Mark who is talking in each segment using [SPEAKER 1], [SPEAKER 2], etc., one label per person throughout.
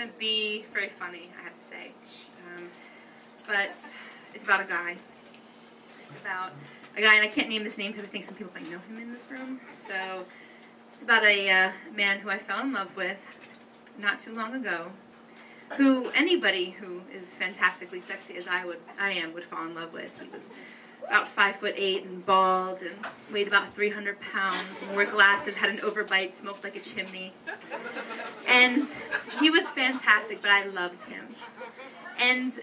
[SPEAKER 1] going to be very funny, I have to say. But it's about a guy. It's about a guy, and I can't name his name because I think some people might know him in this room. So it's about a man who I fell in love with not too long ago, who anybody who is fantastically sexy as I am would fall in love with. He was about 5'8" and bald and weighed about 300 pounds and wore glasses, had an overbite, smoked like a chimney. And he was fantastic, but I loved him. And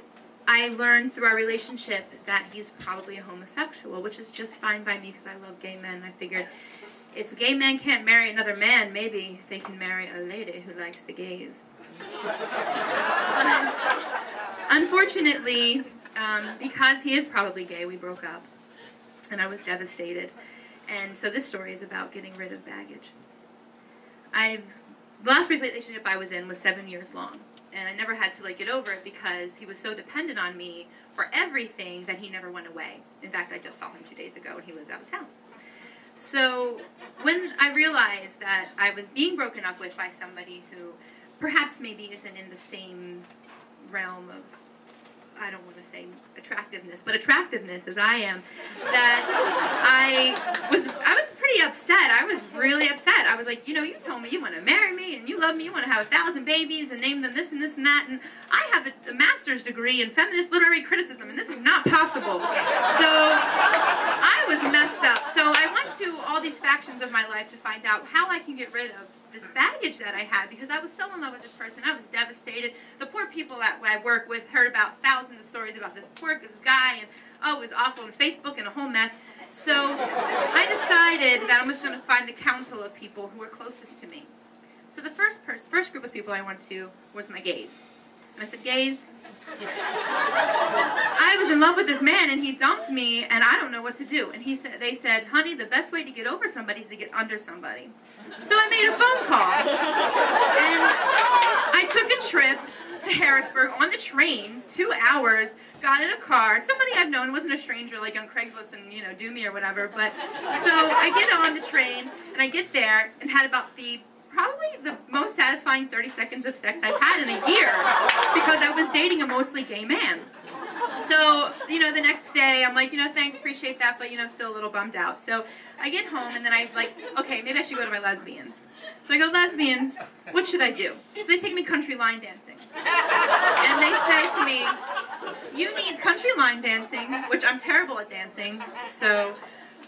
[SPEAKER 1] I learned through our relationship that he's probably a homosexual, which is just fine by me because I love gay men. I figured if a gay man can't marry another man, maybe they can marry a lady who likes the gays. Unfortunately, because he is probably gay, we broke up, and I was devastated. And so this story is about getting rid of baggage. The last relationship I was in was 7 years long, and I never had to get over it because he was so dependent on me for everything that he never went away. In fact, I just saw him 2 days ago, and he lives out of town. So when I realized that I was being broken up with by somebody who perhaps maybe isn't in the same realm of, I don't want to say attractiveness, but attractiveness as I am, that I was pretty upset. I was really upset. I was like, you told me you want to marry me and you love me, you want to have 1,000 babies and name them this and this and that, and I have a master's degree in feminist literary criticism, and this is not possible. So I was messed up. So I went to all these factions of my life to find out how I can get rid of this baggage that I had, because I was so in love with this person. I was devastated. The poor people that I work with heard about thousands of stories about this guy, and it was awful, and Facebook and a whole mess. So I decided that I'm just going to find the council of people who were closest to me. So the first group of people I went to was my gays. And I said, gays, I was in love with this man and he dumped me and I don't know what to do. And they said, honey, the best way to get over somebody is to get under somebody. So I made a phone call and I took a trip to Harrisburg on the train, 2 hours, got in a car. Somebody I've known, wasn't a stranger like on Craigslist and, do me or whatever. But so I get on the train and I get there and had about probably the most satisfying 30 seconds of sex I've had in a year because I was dating a mostly gay man. So, the next day I'm like, thanks, appreciate that, but, still a little bummed out. So I get home and then I'm like, okay, maybe I should go to my lesbians. So I go, lesbians, what should I do? So they take me country line dancing. And they say to me, you need country line dancing, which I'm terrible at dancing, so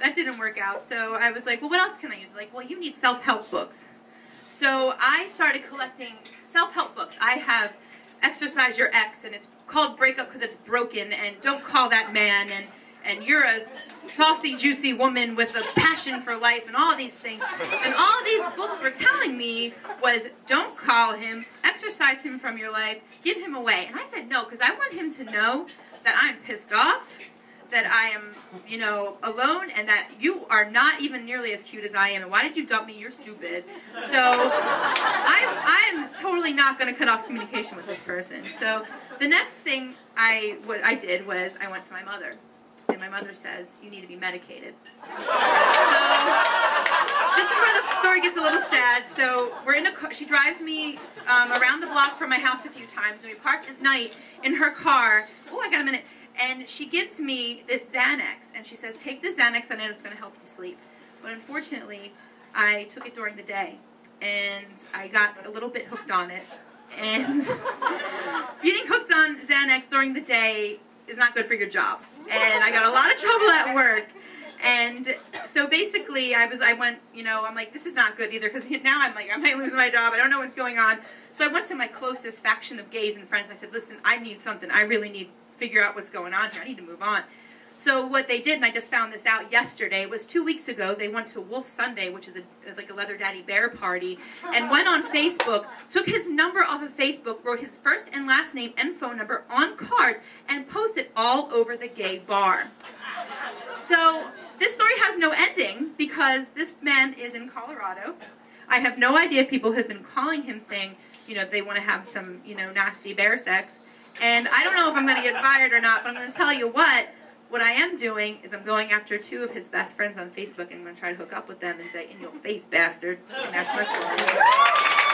[SPEAKER 1] that didn't work out. So I was like, well, what else can I use? Like, well, you need self-help books. So I started collecting self-help books. I have Exercise Your Ex, and it's called Break Up Because It's Broken, and Don't Call That Man, and You're a Saucy, Juicy Woman with a Passion for Life, and all these things. And all these books were telling me was, don't call him, exercise him from your life, get him away. And I said no, because I want him to know that I'm pissed off, that I am, alone, and that you are not even nearly as cute as I am, and why did you dump me? You're stupid. So I'm totally not going to cut off communication with this person. So the next thing I did was I went to my mother, and my mother says, you need to be medicated. So this is where the story gets a little sad. So we're in a car. She drives me around the block from my house a few times, and we park at night in her car. Oh, I got a minute. And she gives me this Xanax, and she says, take the Xanax, and it's going to help you sleep. But unfortunately, I took it during the day, and I got a little bit hooked on it. And getting hooked on Xanax during the day is not good for your job. And I got a lot of trouble at work. And so basically, I went, I'm like, this is not good either, because now I'm like, I might lose my job. I don't know what's going on. So I went to my closest faction of gays and friends. I said, listen, I need something. I really need figure out what's going on here. I need to move on. So what they did, and I just found this out yesterday, was 2 weeks ago, they went to Wolf Sunday, which is like a Leather Daddy Bear party, and went on Facebook, took his number off of Facebook, wrote his first and last name and phone number on cards, and posted all over the gay bar. So this story has no ending because this man is in Colorado. I have no idea if people have been calling him saying, they want to have some, nasty bear sex. And I don't know if I'm going to get fired or not, but I'm going to tell you what I am doing is I'm going after 2 of his best friends on Facebook, and I'm going to try to hook up with them and say, in your face, bastard. And that's my story.